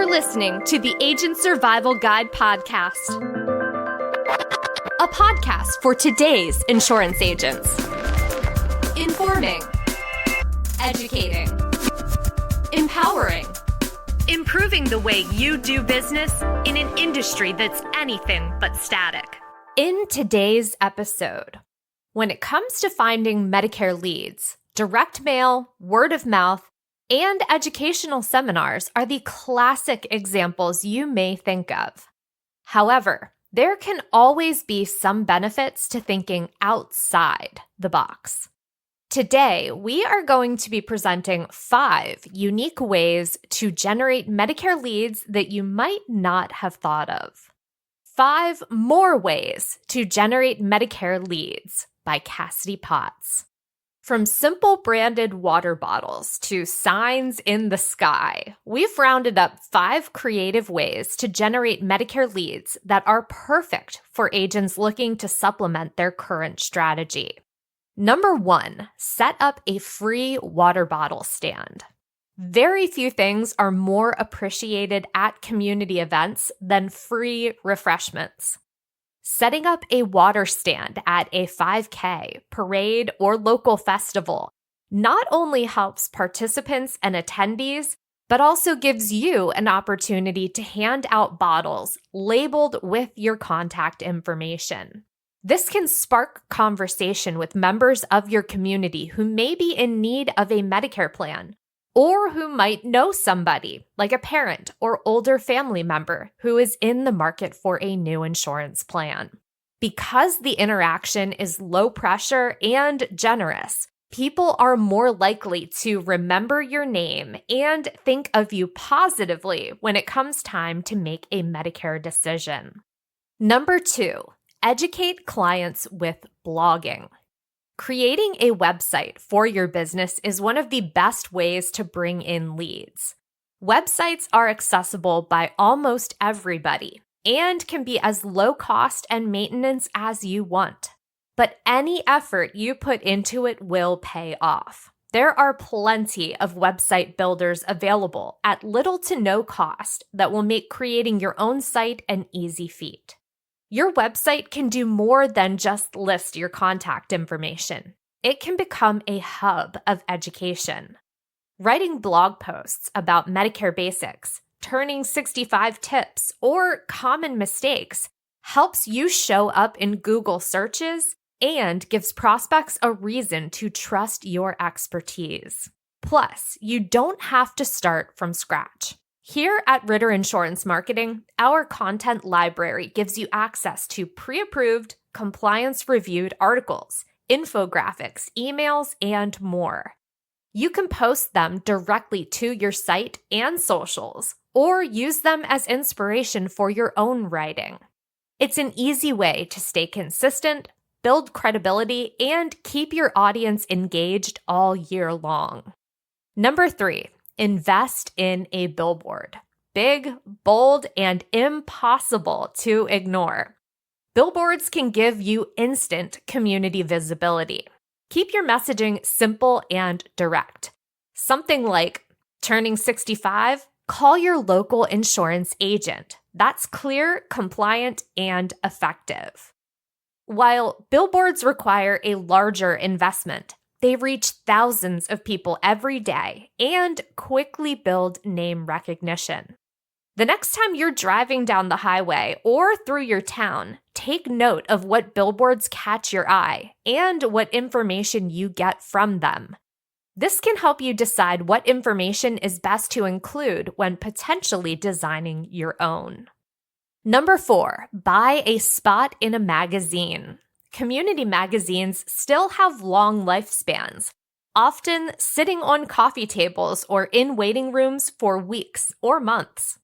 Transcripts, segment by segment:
You're listening to the Agent Survival Guide podcast, a podcast for today's insurance agents. Informing, educating, empowering, improving the way you do business in an industry that's anything but static. In today's episode, when it comes to finding Medicare leads, direct mail, word of mouth, and educational seminars are the classic examples you may think of. However, there can always be some benefits to thinking outside the box. Today, we are going to be presenting 5 unique ways to generate Medicare leads that you might not have thought of. 5 more ways to generate Medicare leads by Cassidy Potts. From simple branded water bottles to signs in the sky, we've rounded up 5 creative ways to generate Medicare leads that are perfect for agents looking to supplement their current strategy. Number 1, set up a free water bottle stand. Very few things are more appreciated at community events than free refreshments. Setting up a water stand at a 5K, parade, or local festival not only helps participants and attendees, but also gives you an opportunity to hand out bottles labeled with your contact information. This can spark conversation with members of your community who may be in need of a Medicare plan, or who might know somebody, like a parent or older family member, who is in the market for a new insurance plan. Because the interaction is low pressure and generous, people are more likely to remember your name and think of you positively when it comes time to make a Medicare decision. Number 2, educate clients with blogging. Creating a website for your business is one of the best ways to bring in leads. Websites are accessible by almost everybody and can be as low cost and maintenance as you want. But any effort you put into it will pay off. There are plenty of website builders available at little to no cost that will make creating your own site an easy feat. Your website can do more than just list your contact information. It can become a hub of education. Writing blog posts about Medicare basics, turning 65 tips, or common mistakes helps you show up in Google searches and gives prospects a reason to trust your expertise. Plus, you don't have to start from scratch. Here at Ritter Insurance Marketing, our content library gives you access to pre-approved, compliance-reviewed articles, infographics, emails, and more. You can post them directly to your site and socials, or use them as inspiration for your own writing. It's an easy way to stay consistent, build credibility, and keep your audience engaged all year long. Number 3. Invest in a billboard. Big, bold, and impossible to ignore. Billboards can give you instant community visibility. Keep your messaging simple and direct. Something like, turning 65, call your local insurance agent. That's clear, compliant, and effective. While billboards require a larger investment, they reach thousands of people every day and quickly build name recognition. The next time you're driving down the highway or through your town, take note of what billboards catch your eye and what information you get from them. This can help you decide what information is best to include when potentially designing your own. Number 4, buy a spot in a magazine. Community magazines still have long lifespans, often sitting on coffee tables or in waiting rooms for weeks or months.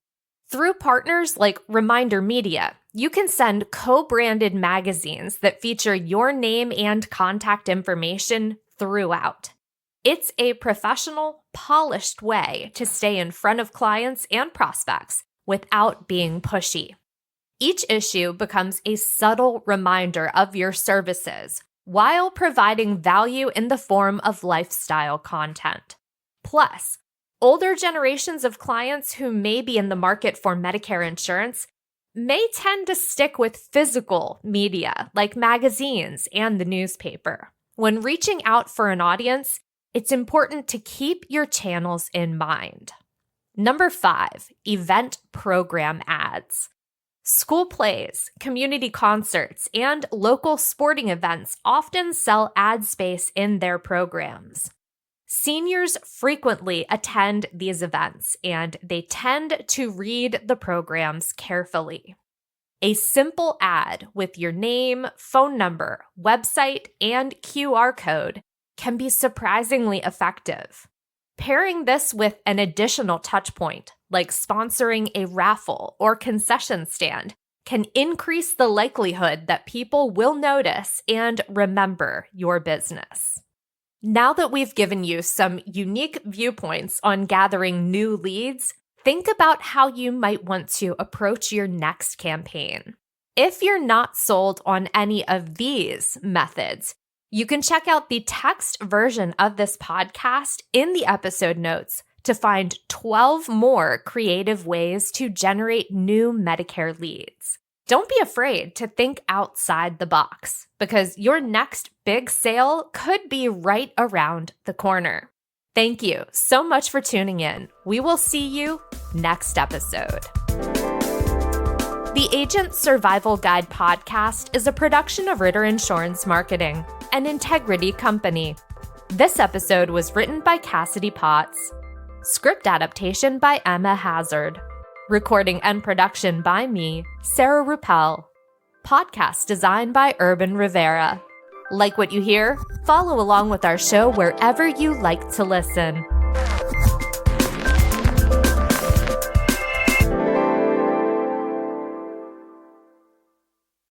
Through partners like ReminderMedia, you can send co-branded magazines that feature your name and contact information throughout. It's a professional, polished way to stay in front of clients and prospects without being pushy. Each issue becomes a subtle reminder of your services while providing value in the form of lifestyle content. Plus, older generations of clients who may be in the market for Medicare insurance may tend to stick with physical media like magazines and the newspaper. When reaching out for an audience, it's important to keep your channels in mind. Number 5, event program ads. School plays, community concerts, and local sporting events often sell ad space in their programs. Seniors frequently attend these events, and they tend to read the programs carefully. A simple ad with your name, phone number, website, and QR code can be surprisingly effective. Pairing this with an additional touchpoint, like sponsoring a raffle or concession stand, can increase the likelihood that people will notice and remember your business. Now that we've given you some unique viewpoints on gathering new leads, think about how you might want to approach your next campaign. If you're not sold on any of these methods, you can check out the text version of this podcast in the episode notes to find 12 more creative ways to generate new Medicare leads. Don't be afraid to think outside the box, because your next big sale could be right around the corner. Thank you so much for tuning in. We will see you next episode. The Agent Survival Guide podcast is a production of Ritter Insurance Marketing, an Integrity company. This episode was written by Cassidy Potts. Script adaptation by Emma Hazard. Recording and production by me, Sarah Ruppel. Podcast design by Urban Rivera. Like what you hear? Follow along with our show wherever you like to listen.